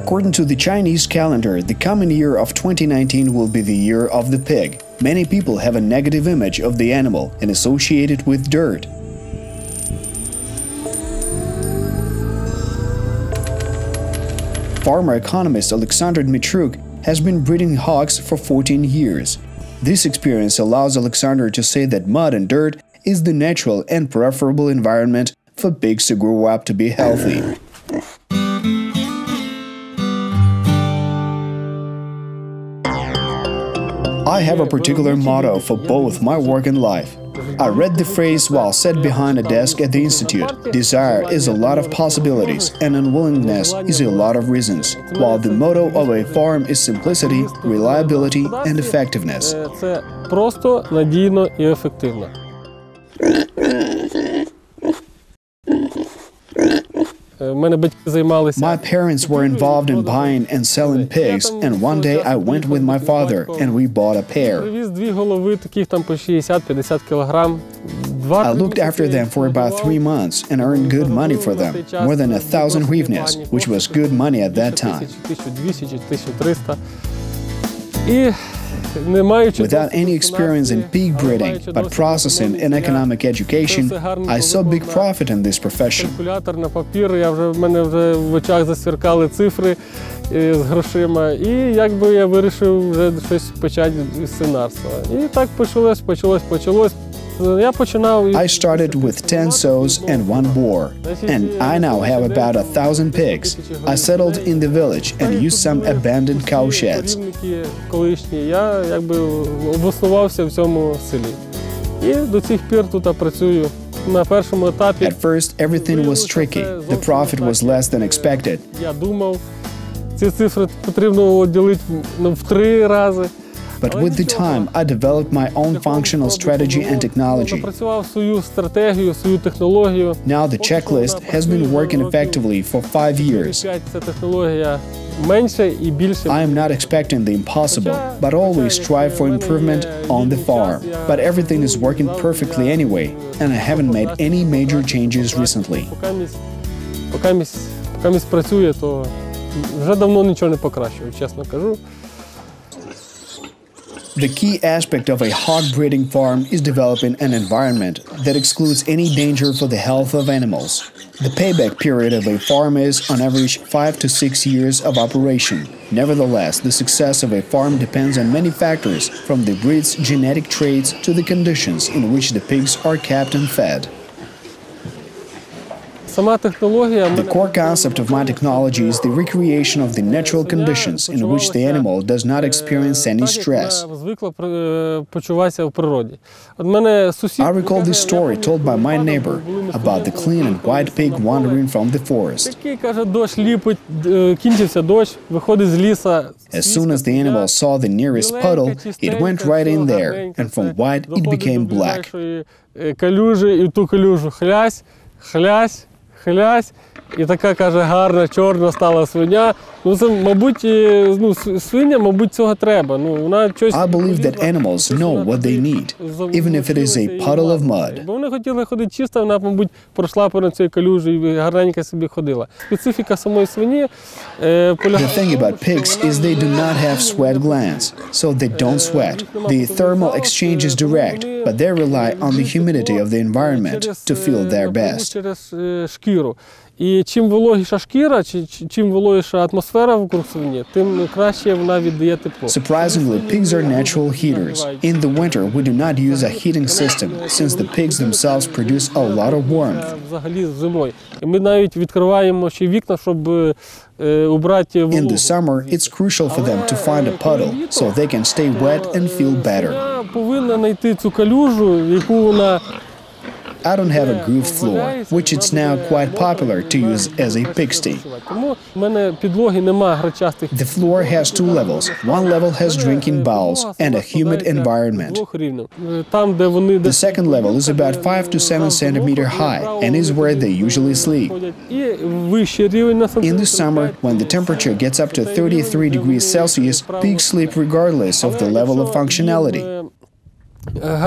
According to the Chinese calendar, the coming year of 2019 will be the year of the pig. Many people have a negative image of the animal and associate it with dirt. Farmer-economist Oleksandr Dmytruk has been breeding hogs for 14 years. This experience allows Oleksandr to say that mud and dirt is the natural and preferable environment for pigs to grow up to be healthy. I have a particular motto for both my work and life. I read the phrase while sat behind a desk at the institute. Desire is a lot of possibilities, and unwillingness is a lot of reasons, while the motto of a farm is simplicity, reliability, and effectiveness. Це просто, надійно і ефективно. My parents were involved in buying and selling pigs, and one day I went with my father and we bought a pair. I looked after them for about 3 months and earned good money for them, more than 1,000 hryvnias, which was good money at that time. Without any experience in pig breeding, but processing and economic education, I saw big profit in this profession. I started with 10 sows and 1 boar, and I now have about 1,000 pigs. I settled in the village and used some abandoned cow sheds. At first, everything was tricky. The profit was less than expected. But with the time, I developed my own functional strategy and technology. Now the checklist has been working effectively for 5 years. I am not expecting the impossible, but always strive for improvement on the farm. But everything is working perfectly anyway, and I haven't made any major changes recently. The key aspect of a hog breeding farm is developing an environment that excludes any danger for the health of animals. The payback period of a farm is, on average, 5 to 6 years of operation. Nevertheless, the success of a farm depends on many factors, from the breed's genetic traits to the conditions in which the pigs are kept and fed. The core concept of my technology is the recreation of the natural conditions in which the animal does not experience any stress. I recall this story told by my neighbor about the clean and white pig wandering from the forest. As soon as the animal saw the nearest puddle, it went right in there, and from white it became black. І така, каже, гарна, чорна стала свиня. Ну, це, мабуть, свиня, мабуть, цього треба. Ну, вона щось... I believe that animals know what they need, even if it is a puddle of mud. Бо вони хотіли ходити чисто, вона, мабуть, пройшла по цій калюжі і гарненько собі ходила. Специфіка самої свині полягає... The thing about pigs is they do not have sweat glands, so they don't sweat. The thermal exchange is direct, but they rely on the humidity of the environment to feel their best. Через шкіру. І чим вологіша шкіра, чим вологіша атмосфера вокруг свині, тим краще вона віддає тепло. Surprisingly, pigs are natural heaters. In the winter, we do not use a heating system, since the pigs themselves produce a lot of warmth. Взагалі зимою. І ми навіть відкриваємо ще вікна, щоб убрати вологу. In the summer, it's crucial for them to find a puddle, so they can stay wet and feel better. Повинна знайти цю калюжу, яку вона... I don't have a grooved floor, which it's now quite popular to use as a pigsty. The floor has 2 levels. One level has drinking bowls and a humid environment. The second level is about 5 to 7 centimeters high and is where they usually sleep. In the summer, when the temperature gets up to 33 degrees Celsius, pigs sleep regardless of the level of functionality.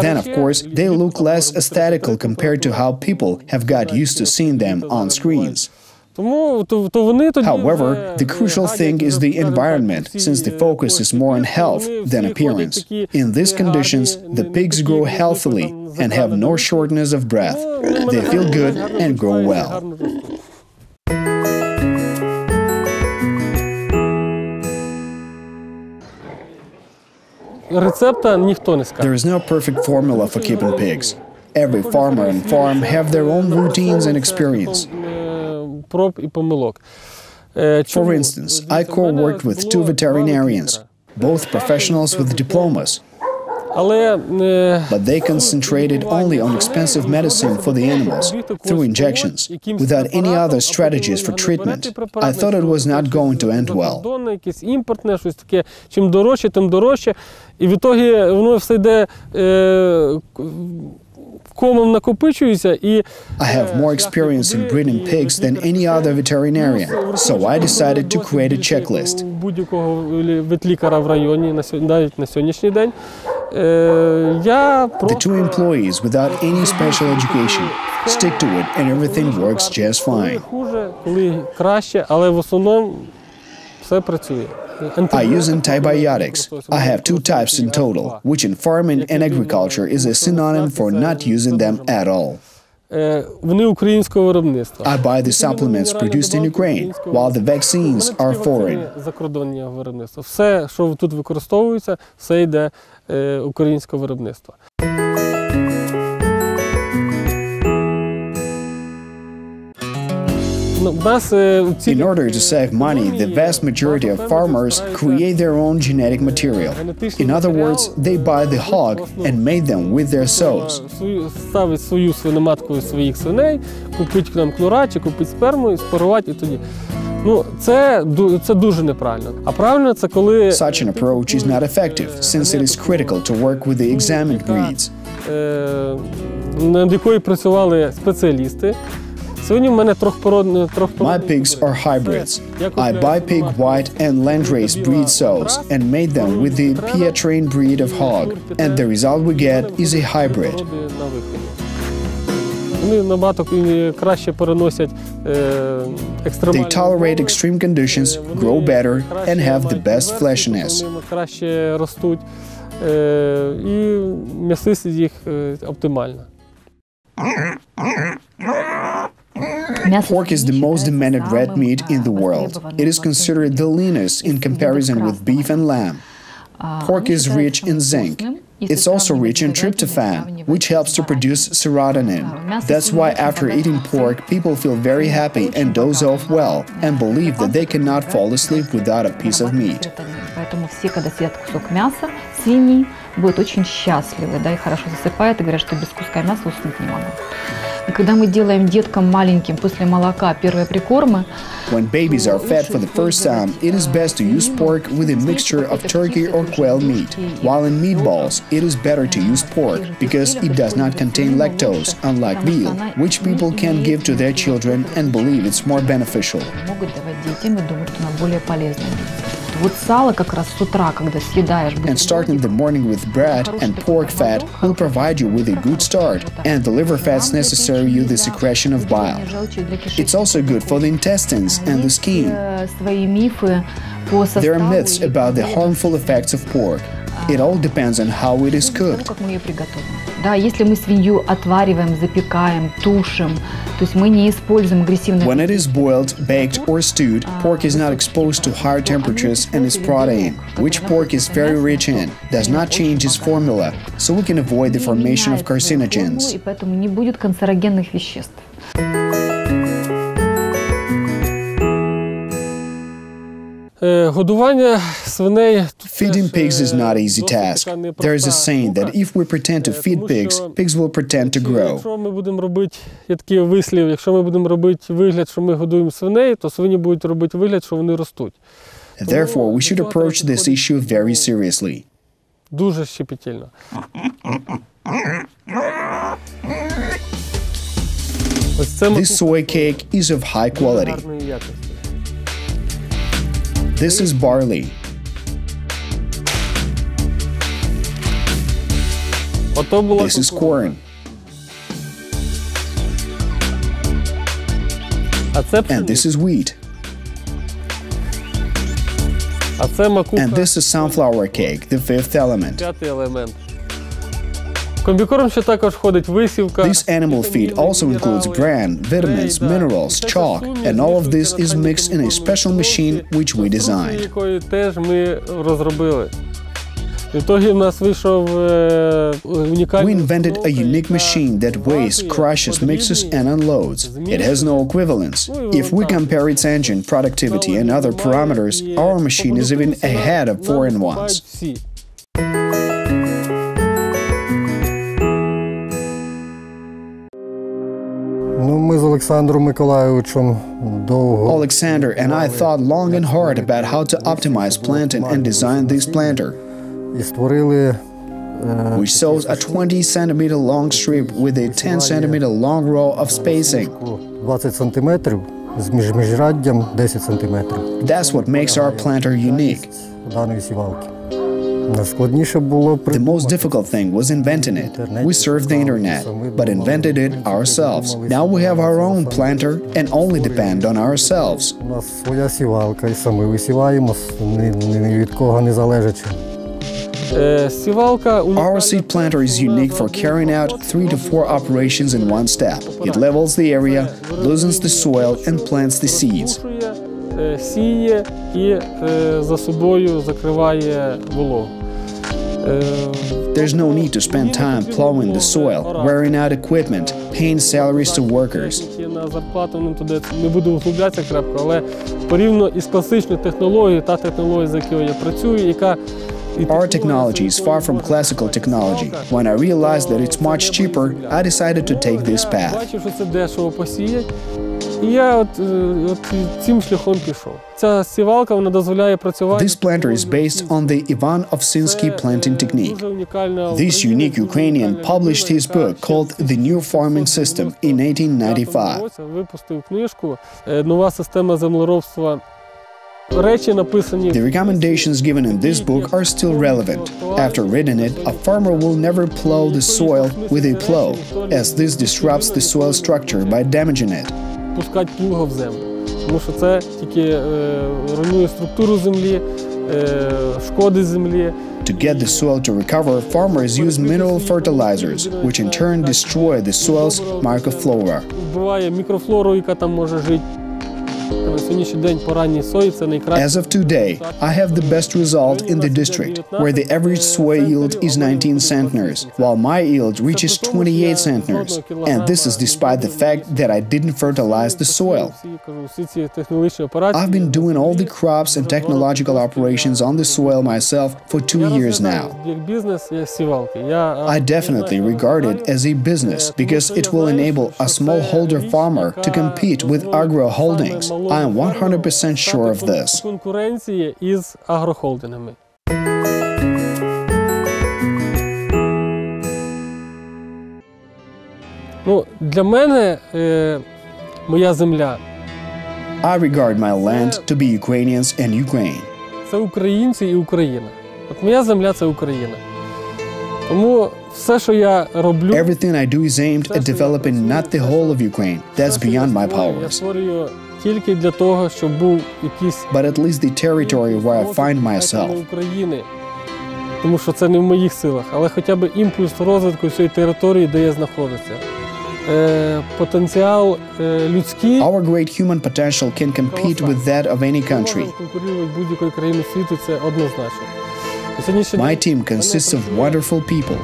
Then, of course, they look less aesthetical compared to how people have got used to seeing them on screens. However, the crucial thing is the environment, since the focus is more on health than appearance. In these conditions, the pigs grow healthily and have no shortness of breath. They feel good and grow well. There is no perfect formula for keeping pigs. Every farmer and farm have their own routines and experience. For instance, I co-worked with 2 veterinarians, both professionals with diplomas. But they concentrated only on expensive medicine for the animals, through injections, without any other strategies for treatment. I thought it was not going to end well. I have more experience in breeding pigs than any other veterinarian, so I decided to create a checklist. The 2 employees, without any special education, stick to it and everything works just fine. I use antibiotics. I have 2 types in total, which in farming and agriculture is a synonym for not using them at all. I buy the supplements produced in Ukraine, while the vaccines are foreign. In order to save money, the vast majority of farmers create their own genetic material. In other words, they buy the hog and mate them with their sows. Such an approach is not effective, since it is critical to work with the examined breeds. My pigs are hybrids. I buy pig white and landrace breed sows and mate them with the Pietrain breed of hog, and the result we get is a hybrid. They tolerate extreme conditions, grow better, and have the best fleshiness. Pork is the most demanded red meat in the world. It is considered the leanest in comparison with beef and lamb. Pork is rich in zinc. It's also rich in tryptophan, which helps to produce serotonin. That's why after eating pork, people feel very happy and doze off well, and believe that they cannot fall asleep without a piece of meat. будут очень счастливы, да, и хорошо засыпают, и говорят, что без куска мяса уснуть не могут. И когда мы делаем деткам маленьким после молока первые прикормы, when babies are fed for the first time, it is best to use pork with a mixture of turkey or quail meat. While in meatballs, it is better to use pork because it does not contain lactose, unlike veal, which people can give to their children and believe it's more beneficial. Могут давать детям и думают, что она более полезная. Вот сало как раз с утра, когда съедаешь. And starting the morning with bread and pork fat will provide you with a good start and the liver fats necessary you the secretion of bile. It's also good for the intestines and the skin. There are myths about the harmful effects of pork. It all depends on how it is cooked. Да, если мы свинью отвариваем, запекаем, тушим, то есть мы не используем агрессивные. When it is boiled, baked or stewed, pork is not exposed to higher temperatures and its protein, which pork is very rich in, does not change its formula, so we can avoid the formation of carcinogens. И поэтому не будет канцерогенных веществ. Feeding pigs is not an easy task. There is a saying that if we pretend to feed pigs, pigs will pretend to grow. Therefore, we should approach this issue very seriously. This soy cake is of high quality. This is barley. This is corn. And this is wheat. And this is sunflower cake, the fifth element. This animal feed also includes bran, vitamins, minerals, chalk, and all of this is mixed in a special machine which we designed. We invented a unique machine that weighs, crushes, mixes and unloads. It has no equivalence. If we compare its engine, productivity and other parameters, our machine is even ahead of foreign ones. Oleksandr and I thought long and hard about how to optimize planting and design this planter. We chose a 20-centimeter long strip with a 10-centimeter long row of spacing. That's what makes our planter unique. The most difficult thing was inventing it. We surfed the internet, but invented it ourselves. Now we have our own planter and only depend on ourselves. Our seed planter is unique for carrying out 3 to 4 operations in one step. It levels the area, loosens the soil and plants the seeds. There's no need to spend time plowing the soil, wearing out equipment, paying salaries to workers. Our technology is far from classical technology. When I realized that it's much cheaper, I decided to take this path. This planter is based on the Ivan Ovsinsky planting technique. This unique Ukrainian published his book called The New Farming System in 1895. The recommendations given in this book are still relevant. After reading it, a farmer will never plow the soil with a plow, as this disrupts the soil structure by damaging it. To get the soil to recover, farmers use mineral fertilizers, which in turn destroy the soil's microflora. As of today, I have the best result in the district, where the average soy yield is 19 centners, while my yield reaches 28 centners. And this is despite the fact that I didn't fertilize the soil. I've been doing all the crops and technological operations on the soil myself for 2 years now. I definitely regard it as a business because it will enable a smallholder farmer to compete with agro holdings. I am 100% sure of this. Для мене моя земля. I regard my land to be Ukrainians and Ukraine. Це українці і Україна. От моя земля – це Україна. Тому все, що я роблю, Everything I do is aimed at developing not the whole of Ukraine. That's beyond my powers. Я створюю тільки для того, щоб був якийсь But at least the territory where I find myself. України. Тому що це не в моїх силах, але хоча б імпульс розвитку цієї території, де я знаходжуся. Потенціал людський. Our great human potential can compete with that of any country. Конкурувати будь-якої країни світу – це однозначно. My team consists of wonderful people.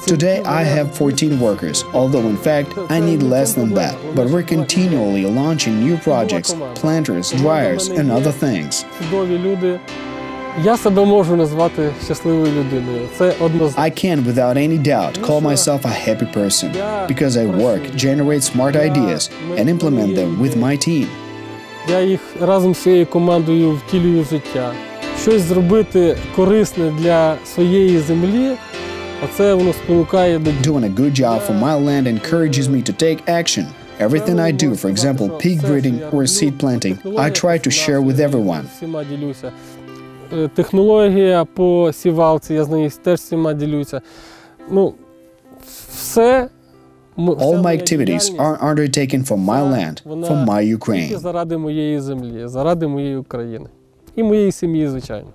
Today I have 14 workers, although in fact I need less than that, but we're continually launching new projects, planters, dryers and other things. Я себе можу назвати щасливою людиною. Це однозначно. I can without any doubt call myself a happy person because I work, generate smart ideas and implement them with my team. Я їх разом з своєю командою втілюю в життя. Щось зробити корисне для своєї землі, оце воно спонукає до дій. Doing a good job for my land encourages me to take action. Everything I do, for example, pig breeding or seed planting, I try to share with everyone. Всіма ділюся. Технологія по сівалці, я з нею теж всіма ділюся. Ну, все All my activities are undertaken for my land, for my тільки Ukraine. заради моєї землі, заради моєї України. І моєї сім'ї, звичайно.